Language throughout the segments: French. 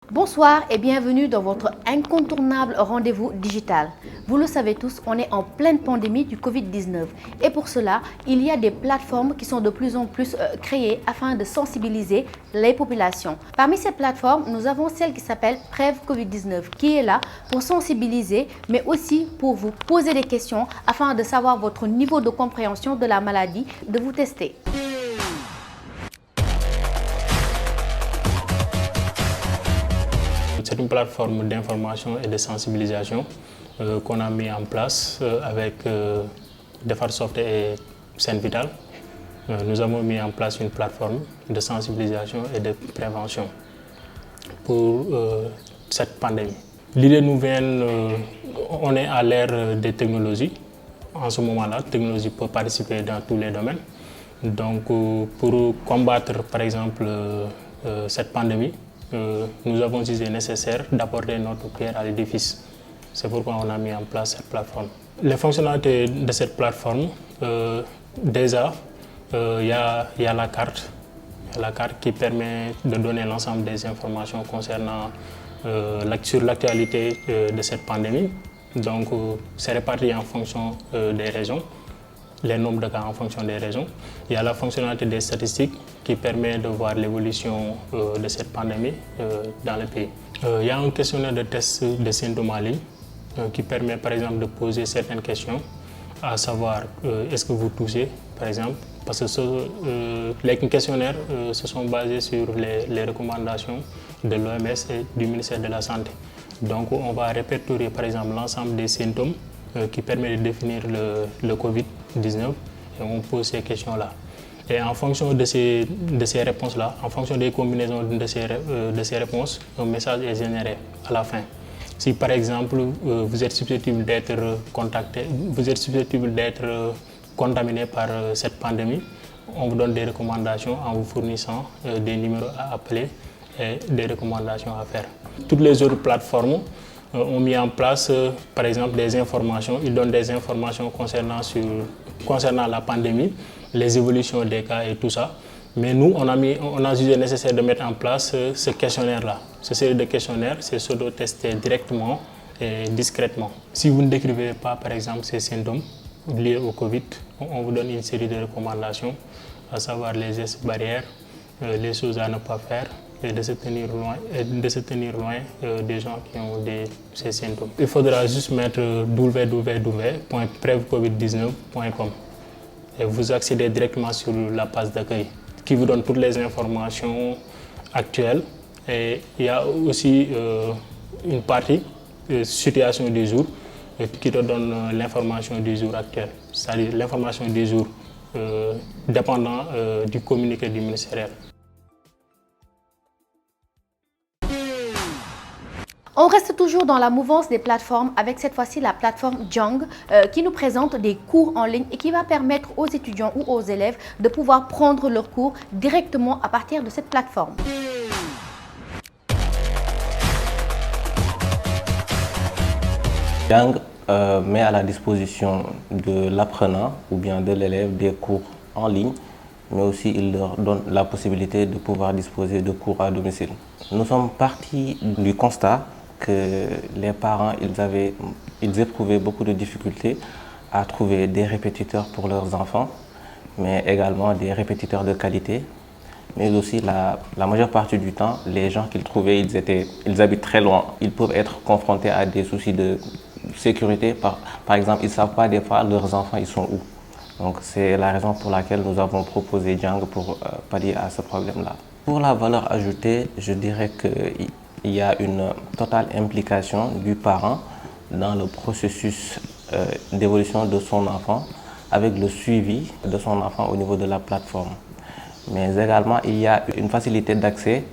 Bonsoir et bienvenue dans votre incontournable rendez-vous digital. Vous le savez tous, on est en pleine pandémie du Covid-19 et pour cela, il y a des plateformes qui sont de plus en plus créées afin de sensibiliser les populations. Parmi ces plateformes, nous avons celle qui s'appelle Preuve Covid-19 qui est là pour sensibiliser mais aussi pour vous poser des questions afin de savoir votre niveau de compréhension de la maladie, de vous tester. C'est une plateforme d'information et de sensibilisation qu'on a mis en place avec Defarsoft et Senvital. Nous avons mis en place une plateforme de sensibilisation et de prévention pour cette pandémie. L'idée nous vient, on est à l'ère des technologies. En ce moment-là, la technologie peut participer dans tous les domaines. Donc pour combattre par exemple cette pandémie, nous avons jugé nécessaire d'apporter notre pierre à l'édifice. C'est pourquoi on a mis en place cette plateforme. Les fonctionnalités de cette plateforme, déjà, il y a la carte qui permet de donner l'ensemble des informations concernant sur l'actualité de cette pandémie. Donc, c'est réparti en fonction des régions, les nombres de cas en fonction des régions. Il y a la fonctionnalité des statistiques qui permet de voir l'évolution de cette pandémie dans le pays. Il y a un questionnaire de test de symptômes en ligne qui permet par exemple de poser certaines questions, à savoir est-ce que vous toussez par exemple, parce que les questionnaires se sont basés sur les recommandations de l'OMS et du ministère de la Santé. Donc on va répertorier par exemple l'ensemble des symptômes qui permet de définir le Covid-19 et on pose ces questions-là. Et en fonction de ces réponses-là, en fonction des combinaisons de ces réponses, un message est généré à la fin. Si par exemple vous êtes susceptible d'être contacté, vous êtes susceptible d'être contaminé par cette pandémie, on vous donne des recommandations en vous fournissant des numéros à appeler et des recommandations à faire. Toutes les autres plateformes ont mis en place, par exemple, des informations. Ils donnent des informations concernant la pandémie, les évolutions des cas et tout ça. Mais nous, on a jugé nécessaire de mettre en place ce questionnaire-là. Ce série de questionnaires, c'est s'auto-tester directement et discrètement. Si vous ne décrivez pas, par exemple, ces symptômes liés au Covid, on vous donne une série de recommandations, à savoir les gestes barrières, les choses à ne pas faire, et de se tenir loin, des gens qui ont ces symptômes. Il faudra juste mettre www.prevcovid19.com et vous accédez directement sur la page d'accueil qui vous donne toutes les informations actuelles. Et il y a aussi une partie situation du jour qui te donne l'information du jour actuel, c'est-à-dire l'information du jour dépendant du communiqué du ministériel. On reste toujours dans la mouvance des plateformes avec cette fois-ci la plateforme Jang qui nous présente des cours en ligne et qui va permettre aux étudiants ou aux élèves de pouvoir prendre leurs cours directement à partir de cette plateforme. Jang met à la disposition de l'apprenant ou bien de l'élève des cours en ligne, mais aussi il leur donne la possibilité de pouvoir disposer de cours à domicile. Nous sommes partis du constat que les parents ils éprouvaient beaucoup de difficultés à trouver des répétiteurs pour leurs enfants, mais également des répétiteurs de qualité. Mais aussi la majeure partie du temps, les gens qu'ils trouvaient, ils habitent très loin. Ils peuvent être confrontés à des soucis de sécurité. Par exemple, ils ne savent pas des fois leurs enfants ils sont où. Donc c'est la raison pour laquelle nous avons proposé Jang pour pallier à ce problème-là. Pour la valeur ajoutée, je dirais qu'il y a une totale implication du parent dans le processus d'évolution de son enfant avec le suivi de son enfant au niveau de la plateforme. Mais également, il y a une facilité d'accès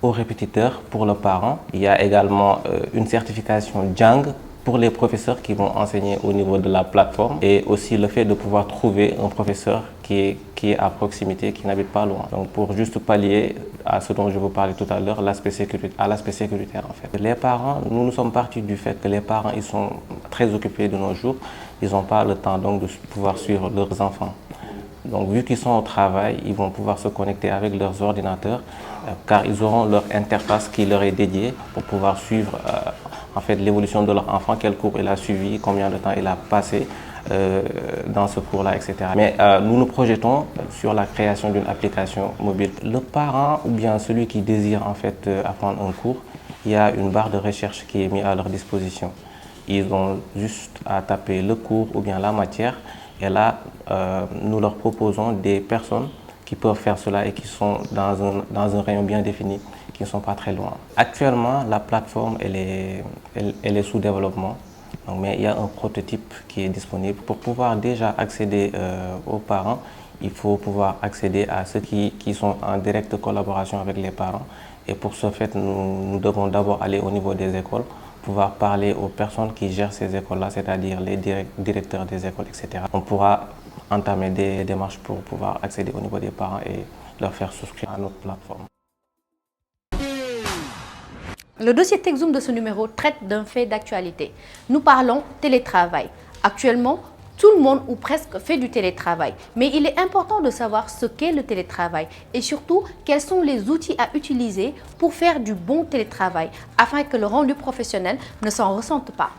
aux répétiteurs pour le parent. Il y a également une certification Jang pour les professeurs qui vont enseigner au niveau de la plateforme et aussi le fait de pouvoir trouver un professeur qui est à proximité, qui n'habite pas loin. Donc pour juste pallier à ce dont je vous parlais tout à l'heure, l'aspect sécuritaire en fait. Les parents, nous sommes partis du fait que les parents ils sont très occupés de nos jours, ils n'ont pas le temps donc de pouvoir suivre leurs enfants. Donc vu qu'ils sont au travail, ils vont pouvoir se connecter avec leurs ordinateurs car ils auront leur interface qui leur est dédiée pour pouvoir suivre en fait, l'évolution de leur enfant, quel cours il a suivi, combien de temps il a passé dans ce cours-là, etc. Mais nous nous projetons sur la création d'une application mobile. Le parent ou bien celui qui désire en fait apprendre un cours, il y a une barre de recherche qui est mise à leur disposition. Ils ont juste à taper le cours ou bien la matière et là, nous leur proposons des personnes qui peuvent faire cela et qui sont dans un rayon bien défini, qui ne sont pas très loin. Actuellement, la plateforme, elle est sous développement. Donc, mais il y a un prototype qui est disponible. Pour pouvoir déjà accéder aux parents, il faut pouvoir accéder à ceux qui sont en directe collaboration avec les parents. Et pour ce fait, nous devons d'abord aller au niveau des écoles, pouvoir parler aux personnes qui gèrent ces écoles-là, c'est-à-dire les directeurs des écoles, etc. On pourra entamer des démarches pour pouvoir accéder au niveau des parents et leur faire souscrire à notre plateforme. Le dossier TechZoom de ce numéro traite d'un fait d'actualité. Nous parlons télétravail. Actuellement, tout le monde ou presque fait du télétravail. Mais il est important de savoir ce qu'est le télétravail et surtout quels sont les outils à utiliser pour faire du bon télétravail afin que le rendu professionnel ne s'en ressente pas.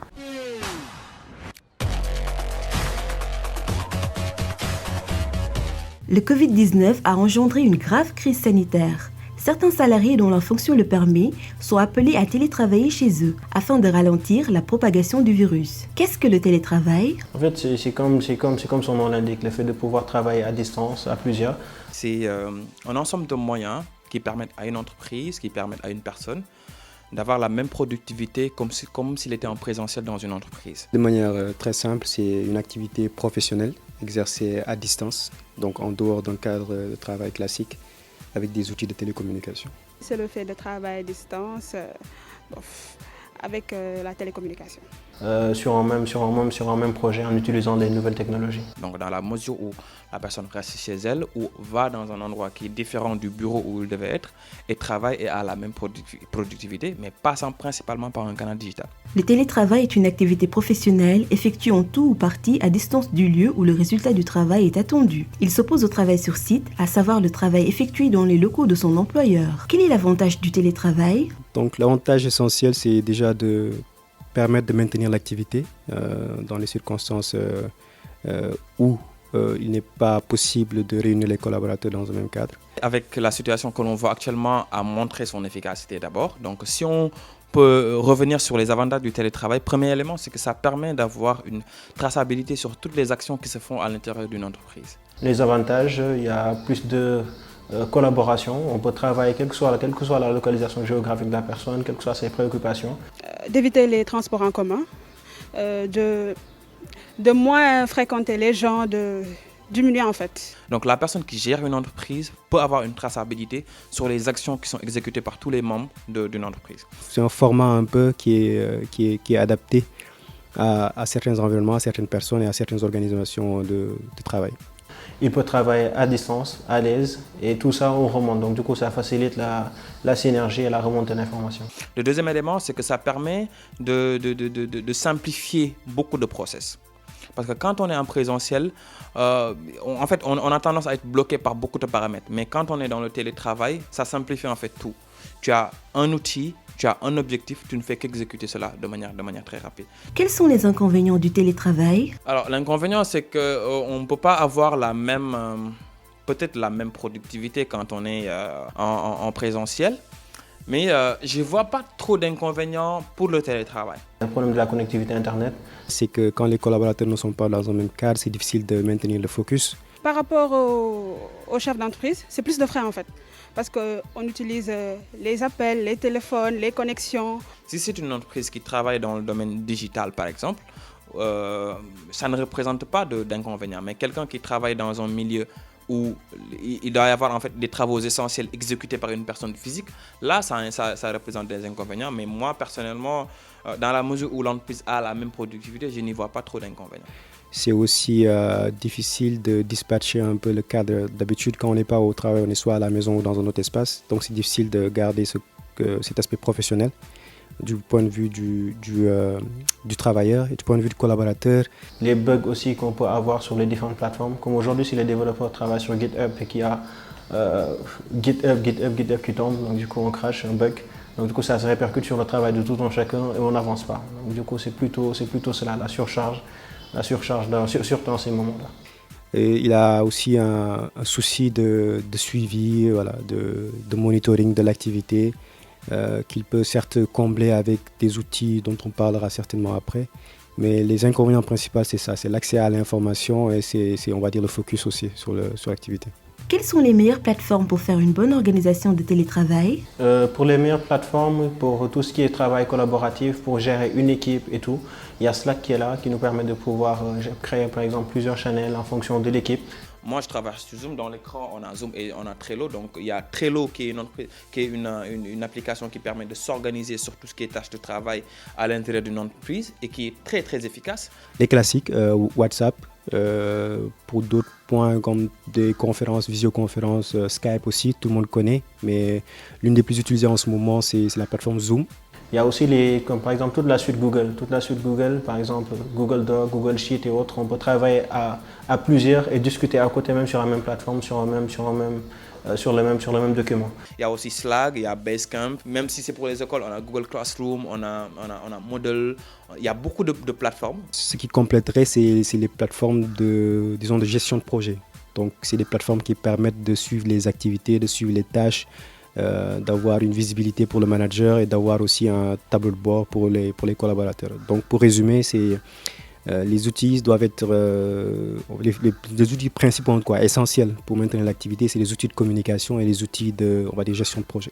Le Covid-19 a engendré une grave crise sanitaire. Certains salariés dont leur fonction le permet sont appelés à télétravailler chez eux afin de ralentir la propagation du virus. Qu'est-ce que le télétravail? En fait, c'est comme son nom l'indique, le fait de pouvoir travailler à distance, à plusieurs. C'est un ensemble de moyens qui permettent à une entreprise, qui permettent à une personne d'avoir la même productivité comme s'il était en présentiel dans une entreprise. De manière très simple, c'est une activité professionnelle exercée à distance, donc en dehors d'un cadre de travail classique, avec des outils de télécommunication. C'est le fait de travailler à distance avec la télécommunication. Sur un même projet en utilisant des nouvelles technologies. Donc dans la mesure où la personne reste chez elle ou va dans un endroit qui est différent du bureau où il devait être et travaille et a la même productivité, mais passant principalement par un canal digital. Le télétravail est une activité professionnelle effectuée en tout ou partie à distance du lieu où le résultat du travail est attendu. Il s'oppose au travail sur site, à savoir le travail effectué dans les locaux de son employeur. Quel est l'avantage du télétravail? Donc l'avantage essentiel, c'est déjà de permettre de maintenir l'activité dans les circonstances où il n'est pas possible de réunir les collaborateurs dans un même cadre. Avec la situation que l'on voit actuellement, a montré son efficacité d'abord. Donc si on peut revenir sur les avantages du télétravail, premier élément, c'est que ça permet d'avoir une traçabilité sur toutes les actions qui se font à l'intérieur d'une entreprise. Les avantages, il y a plus de collaboration, on peut travailler quelle que soit la localisation géographique de la personne, quelles que soient ses préoccupations. D'éviter les transports en commun, de moins fréquenter les gens, de diminuer en fait. Donc la personne qui gère une entreprise peut avoir une traçabilité sur les actions qui sont exécutées par tous les membres d'une entreprise. C'est un format un peu qui est adapté à certains environnements, à certaines personnes et à certaines organisations de travail. Il peut travailler à distance, à l'aise, et tout ça on remonte. Donc du coup, ça facilite la synergie et la remontée d'informations. Le deuxième élément, c'est que ça permet de simplifier beaucoup de process. Parce que quand on est en présentiel, on a tendance à être bloqué par beaucoup de paramètres. Mais quand on est dans le télétravail, ça simplifie en fait tout. Tu as un outil, tu as un objectif, tu ne fais qu'exécuter cela de manière très rapide. Quels sont les inconvénients du télétravail? Alors l'inconvénient, c'est qu'on ne peut pas avoir peut-être la même productivité quand on est en présentiel. Mais je ne vois pas trop d'inconvénients pour le télétravail. Le problème de la connectivité Internet, c'est que quand les collaborateurs ne sont pas dans un même cadre, c'est difficile de maintenir le focus. Par rapport au chef d'entreprise, c'est plus de frais en fait. Parce qu'on utilise les appels, les téléphones, les connexions. Si c'est une entreprise qui travaille dans le domaine digital par exemple, ça ne représente pas d'inconvénients. Mais quelqu'un qui travaille dans un milieu où il doit y avoir en fait des travaux essentiels exécutés par une personne physique, là ça représente des inconvénients. Mais moi personnellement, dans la mesure où l'entreprise a la même productivité, je n'y vois pas trop d'inconvénients. C'est aussi difficile de dispatcher un peu le cadre. D'habitude, quand on n'est pas au travail, on est soit à la maison ou dans un autre espace. Donc c'est difficile de garder cet aspect professionnel du point de vue du travailleur et du point de vue du collaborateur. Les bugs aussi qu'on peut avoir sur les différentes plateformes, comme aujourd'hui si les développeurs travaillent sur GitHub et qu'il y a GitHub qui tombe, donc du coup on crash un bug. Donc du coup ça se répercute sur le travail de tout un chacun et on n'avance pas. Donc du coup c'est plutôt cela, la surcharge surtout dans ces moments-là. Et il a aussi un souci de suivi, voilà, de monitoring de l'activité qu'il peut certes combler avec des outils dont on parlera certainement après. Mais les inconvénients principaux, c'est ça, c'est l'accès à l'information et c'est, on va dire, le focus aussi sur l'activité. Quelles sont les meilleures plateformes pour faire une bonne organisation de télétravail? Pour les meilleures plateformes, pour tout ce qui est travail collaboratif, pour gérer une équipe et tout, il y a Slack qui est là, qui nous permet de pouvoir créer par exemple plusieurs channels en fonction de l'équipe. Moi, je travaille sur Zoom. Dans l'écran, on a Zoom et on a Trello. Donc, il y a Trello qui est une application qui permet de s'organiser sur tout ce qui est tâches de travail à l'intérieur d'une entreprise et qui est très, très efficace. Les classiques, WhatsApp, pour d'autres points comme des conférences, visioconférences, Skype aussi, tout le monde connaît. Mais l'une des plus utilisées en ce moment, c'est la plateforme Zoom. Il y a aussi comme par exemple toute la suite Google, par exemple Google Doc, Google Sheet et autres. On peut travailler à plusieurs et discuter à côté même sur la même plateforme, sur le même document. Il y a aussi Slack, il y a Basecamp. Même si c'est pour les écoles, on a Google Classroom, on a Moodle. Il y a beaucoup de plateformes. Ce qui compléterait, c'est les plateformes de gestion de projet. Donc c'est des plateformes qui permettent de suivre les activités, de suivre les tâches, d'avoir une visibilité pour le manager et d'avoir aussi un tableau de bord pour les collaborateurs. Donc pour résumer, les outils doivent être les outils principaux, essentiels pour maintenir l'activité, c'est les outils de communication et les outils de gestion de projet.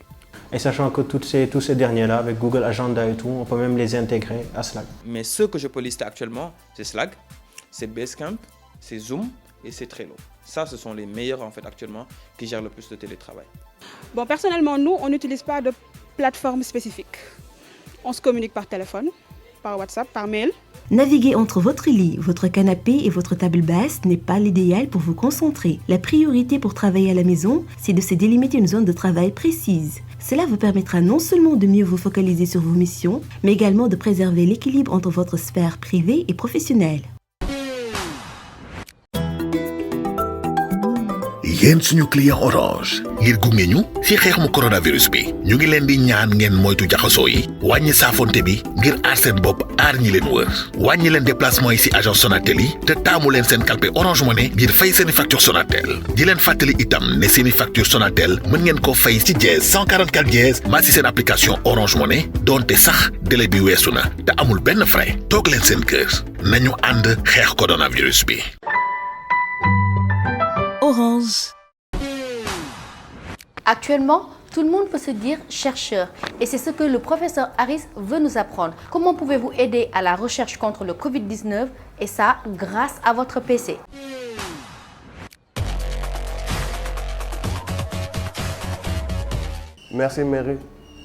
Et sachant que tous ces derniers-là, avec Google Agenda et tout, on peut même les intégrer à Slack. Mais ceux que je peux lister actuellement, c'est Slack, c'est Basecamp, c'est Zoom et c'est Trello. Ça, ce sont les meilleurs en fait actuellement qui gèrent le plus de télétravail. Bon, personnellement, nous, on n'utilise pas de plateforme spécifique. On se communique par téléphone, par WhatsApp, par mail. Naviguer entre votre lit, votre canapé et votre table basse n'est pas l'idéal pour vous concentrer. La priorité pour travailler à la maison, c'est de se délimiter une zone de travail précise. Cela vous permettra non seulement de mieux vous focaliser sur vos missions, mais également de préserver l'équilibre entre votre sphère privée et professionnelle. yéen suñu client Orange ngir gunge ñu ci xeexum coronavirus bi ñu ngi leen di ñaan ngeen moytu jaxasoo yi wàññi saafonte bi ngir aar seen bopp aar ñi leen wër wàññi leen déplacement yi ci agence Sonatel yi te taamu leen seen kalpe Orange Money ngir fay seeni facture Sonatel di leen fàttali itam ne seeni facture Sonatel mën ngeen ko fay ci dièse 144 dièse maa ci seen application Orange Money doonte sax délai bi weesu na te amul benn frais toog leen seen kër nañu ànd xeex coronavirus bi. Orange. Actuellement, tout le monde peut se dire chercheur et c'est ce que le professeur Harris veut nous apprendre. Comment pouvez-vous aider à la recherche contre le Covid-19 et ça grâce à votre PC? Merci Mary.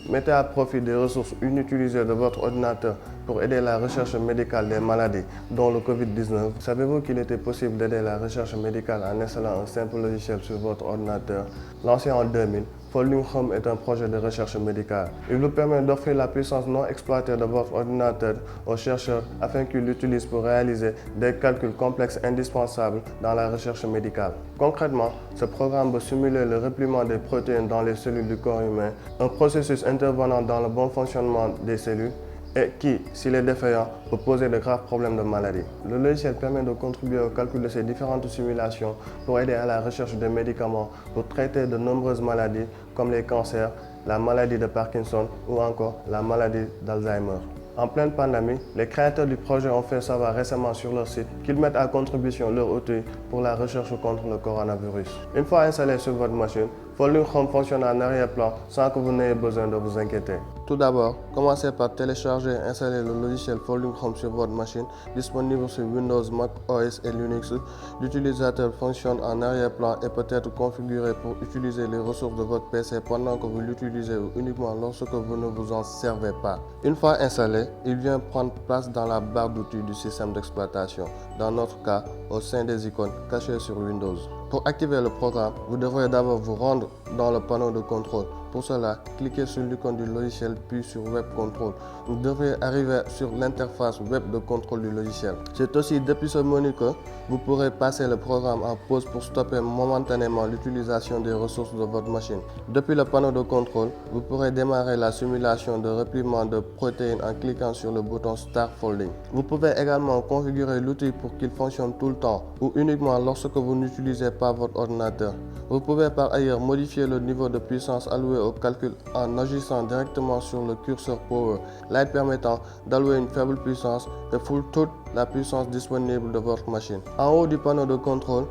Mettez à profit des ressources inutilisées de votre ordinateur pour aider la recherche médicale des maladies, dont le Covid-19. Savez-vous qu'il était possible d'aider la recherche médicale en installant un simple logiciel sur votre ordinateur? Lancé en 2000, Folding Home est un projet de recherche médicale. Il vous permet d'offrir la puissance non exploitée de votre ordinateur aux chercheurs afin qu'ils l'utilisent pour réaliser des calculs complexes indispensables dans la recherche médicale. Concrètement, ce programme peut simuler le repliement des protéines dans les cellules du corps humain, un processus intervenant dans le bon fonctionnement des cellules et qui, s'il est défaillant, peut poser de graves problèmes de maladie. Le logiciel permet de contribuer au calcul de ces différentes simulations pour aider à la recherche de médicaments pour traiter de nombreuses maladies comme les cancers, la maladie de Parkinson ou encore la maladie d'Alzheimer. En pleine pandémie, les créateurs du projet ont fait savoir récemment sur leur site qu'ils mettent à contribution leur outil pour la recherche contre le coronavirus. Une fois installé sur votre machine, Folding Home fonctionne en arrière-plan sans que vous n'ayez besoin de vous inquiéter. Tout d'abord, commencez par télécharger et installer le logiciel Folding Home sur votre machine, disponible sur Windows, Mac OS et Linux. L'utilisateur fonctionne en arrière-plan et peut être configuré pour utiliser les ressources de votre PC pendant que vous l'utilisez ou uniquement lorsque vous ne vous en servez pas. Une fois installé, il vient prendre place dans la barre d'outils du système d'exploitation, dans notre cas, au sein des icônes cachées sur Windows. Pour activer le programme, vous devrez d'abord vous rendre dans le panneau de contrôle. Pour cela, cliquez sur l'icône du logiciel puis sur Web Control. Vous devrez arriver sur l'interface web de contrôle du logiciel. C'est aussi depuis ce menu que vous pourrez passer le programme en pause pour stopper momentanément l'utilisation des ressources de votre machine. Depuis le panneau de contrôle, vous pourrez démarrer la simulation de repliement de protéines en cliquant sur le bouton Start Folding. Vous pouvez également configurer l'outil pour qu'il fonctionne tout le temps ou uniquement lorsque vous n'utilisez pas votre ordinateur. Vous pouvez par ailleurs modifier le niveau de puissance alloué au calcul en agissant directement sur le curseur Power, l'aide permettant d'allouer une faible puissance et full toute la puissance disponible de votre machine. En haut du panneau de contrôle,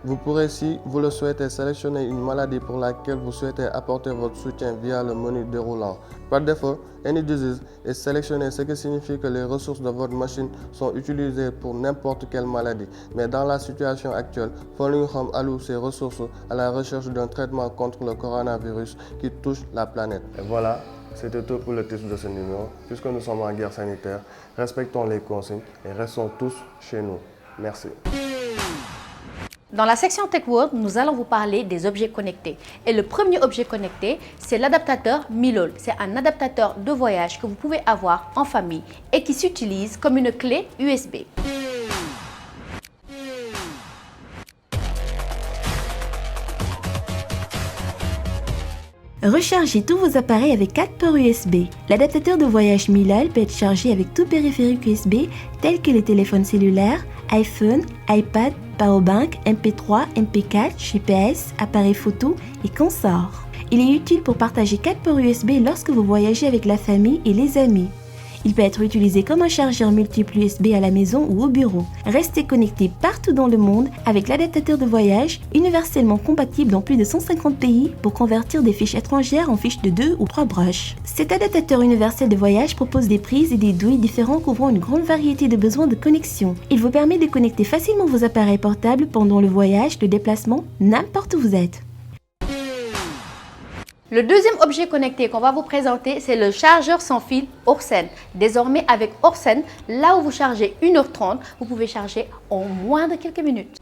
vous pourrez, si vous le souhaitez, sélectionner une maladie pour laquelle vous souhaitez apporter votre soutien via le menu déroulant. Par défaut, Any Disease est sélectionné, ce qui signifie que les ressources de votre machine sont utilisées pour n'importe quelle maladie. Mais dans la situation actuelle, Falling Home alloue ses ressources à la recherche d'un traitement contre le coronavirus qui touche la planète. Et voilà, c'était tout pour le titre de ce numéro. Puisque nous sommes en guerre sanitaire, respectons les consignes et restons tous chez nous. Merci. Dans la section Tech World, nous allons vous parler des objets connectés. Et le premier objet connecté, c'est l'adaptateur Milol. C'est un adaptateur de voyage que vous pouvez avoir en famille et qui s'utilise comme une clé USB. Rechargez tous vos appareils avec 4 ports USB. L'adaptateur de voyage Milol peut être chargé avec tout périphérique USB tels que les téléphones cellulaires, iPhone, iPad, Powerbank, MP3, MP4, GPS, appareil photo et consorts. Il est utile pour partager 4 ports USB lorsque vous voyagez avec la famille et les amis. Il peut être utilisé comme un chargeur multiple USB à la maison ou au bureau. Restez connecté partout dans le monde avec l'adaptateur de voyage, universellement compatible dans plus de 150 pays pour convertir des fiches étrangères en fiches de 2 ou 3 broches. Cet adaptateur universel de voyage propose des prises et des douilles différents couvrant une grande variété de besoins de connexion. Il vous permet de connecter facilement vos appareils portables pendant le voyage, le déplacement, n'importe où vous êtes. Le deuxième objet connecté qu'on va vous présenter, c'est le chargeur sans fil Orsen. Désormais, avec Orsen, là où vous chargez 1h30, vous pouvez charger en moins de quelques minutes.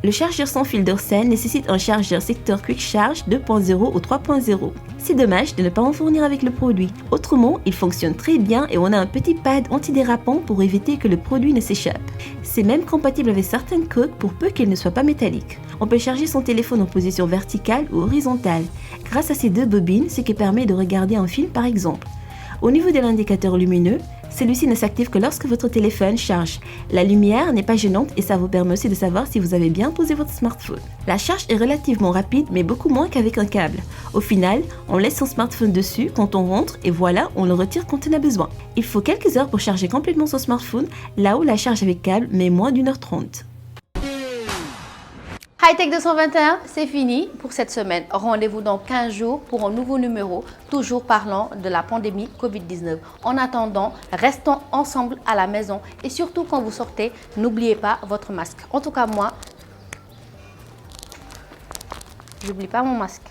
Le chargeur sans fil d'Orsen nécessite un chargeur secteur Quick Charge 2.0 ou 3.0. C'est dommage de ne pas en fournir avec le produit. Autrement, il fonctionne très bien et on a un petit pad antidérapant pour éviter que le produit ne s'échappe. C'est même compatible avec certaines coques pour peu qu'elles ne soient pas métalliques. On peut charger son téléphone en position verticale ou horizontale, grâce à ces deux bobines, ce qui permet de regarder un film par exemple. Au niveau de l'indicateur lumineux, celui-ci ne s'active que lorsque votre téléphone charge. La lumière n'est pas gênante et ça vous permet aussi de savoir si vous avez bien posé votre smartphone. La charge est relativement rapide mais beaucoup moins qu'avec un câble. Au final, on laisse son smartphone dessus quand on rentre et voilà, on le retire quand on a besoin. Il faut quelques heures pour charger complètement son smartphone, là où la charge avec câble met moins d'1h30. Hightech 221, c'est fini pour cette semaine. Rendez-vous dans 15 jours pour un nouveau numéro, toujours parlant de la pandémie Covid-19. En attendant, restons ensemble à la maison et surtout quand vous sortez, n'oubliez pas votre masque. En tout cas, moi, j'oublie pas mon masque.